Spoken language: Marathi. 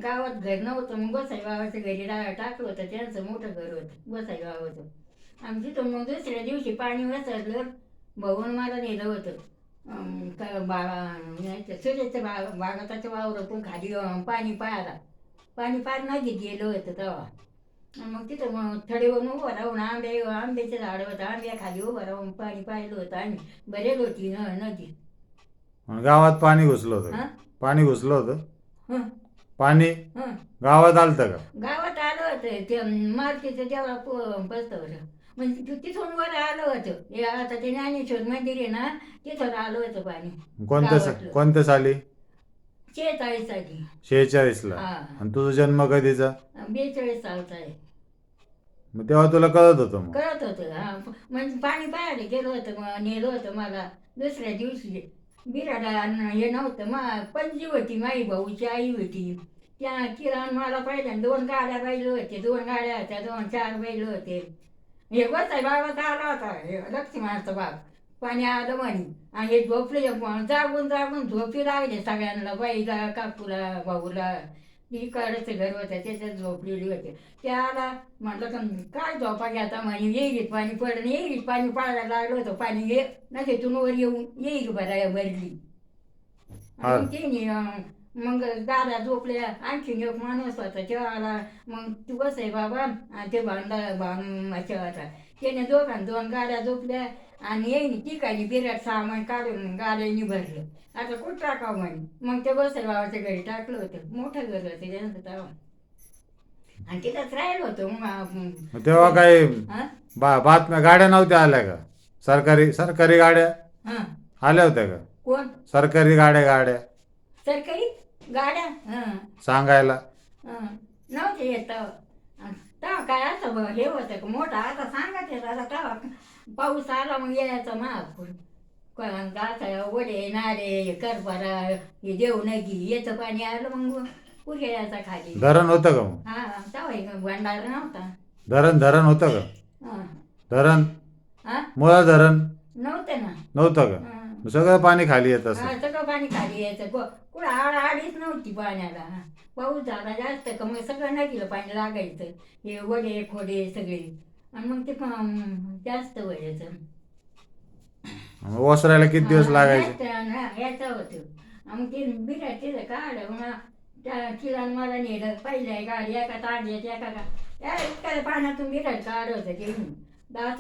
गावात घर नव्हतं, मग गोसाई बाबाच्या घरी टाकलं होतं. त्यांचं मोठं घर होतं गोसाई बाबाचं. आणि तिथून मग दुसऱ्या दिवशी पाणी वसरलं. भाऊन मला नेलं होतं सूर्याच्या बागाताच्या वावरातून खाली पाणी पाहायला. पाणी पार नदीत गेलं होतं तेव्हा. आणि मग तिथं मग थडीवरून उभं राहून आंब्याचे झाड होतं, आंब्याखाली उभं राहून पाणी पाहिलं होतं. आणि बरेल होती नदी. गावात पाणी घुसलं होतं हा? पाणी घुसलं होतं हं, पाणी हं. गावात आलतं का? गावात आलं होतं ते मारुतीचं देवळा बसतं. म्हणजे तिथून वर आलं होतं. हे आता ते ज्ञानेश्वर मंदिर आहे ना, तिथं आलं होतं पाणी गावातलं. कोणत्या साली? 46 साली. 46ला. हा. आणि तुझा जन्म कधीचा? 42 सालचा आहे. मग तेव्हा तुला कळत होतं? मग कळत होतं. हा, म्हणजे पाणी पाहायला गेलं होतं, मग नेलं होतं मला दुसऱ्या दिवशी. बिराडा हे नव्हतं, मग पणजी होती, माई भाऊची आई होती. त्या किराण मला पहिल्यांदा 2 गाड्या बैल होते, 2 गाड्या होत्या, 4 बैल होते. हे गोसाई बाबाचा आला होता, हे लक्ष्मणाचा बाप. पाणी आलं म्हणे आणि हे झोपले, जागून जागून झोपी लागले सगळ्यांना, बाईला, काकूला, भाऊला. इकडचं घर होतं त्याच्यात झोपलेली होते. ते आला, म्हटलं काय झोपा घेता म्हणे, येईलीत पाणी पडलं. येईलीत पाणी पडायला लागलं होतं. पाणी हे नदीतून वर येऊन येईल भरली. आणि मग तिने मग गाड्या झोपल्या. आणखीन एक माणूस होता तेव्हा आला. मग तू बस आहे बाबा, आणि ते भांडा होता. त्याने 2 गाड्या झोपल्या. आणि येईन ठिकाणी बिराट सामान काढून गाड्यांनी भरलं. आता कुठं टाकावं म्हणे. मग ते गोसाई बाबाच्या घरी टाकलं होतं. मोठं घर होतं त्यांचं तेव्हा. आणि तिथंच राहिलं होतं. मग तेव्हा काही बातम्या गाड्या नव्हत्या आल्या का? सरकारी गाड्या हां. आल्या होत्या का? कोण? सरकारी गाड्या सरकारी गाड्या सांगायला? नव्हते येत तेव्हा. तेव्हा काय असं हे होतं का मोठं. आता सांगत येत आता तेव्हा पाऊस आला मग यायचा महापूर. आता वडे नारे करपारा हे देव नदी याचं पाणी आलं मग पुढे यायचा खाली. धरण होतं का मग? हा, तेव्हा भंडारा नव्हता. धरण होतं का? हा. धरण हा? मुळा धरण नव्हतं ना. नव्हतं का? मग सगळं पाणी खाली येत असं? हा, सगळं पाणी खाली यायचं. कुठं आडीच नव्हती पाण्याला. पाऊस झाला जास्त का मग सगळं नदीला पाणी लागायचं. हे वडे खोडे सगळे. आणि मग ते जास्त व्हायचं. मग ओसरायला किती दिवस लागायचे? याचं होतं. मग ते बिराट तिथं काढलं. मग त्या किराण मला नेलं. पहिल्या गाडी एका तांड्यात एका इतक्या पाण्यातून बिराट काढत होतं ते.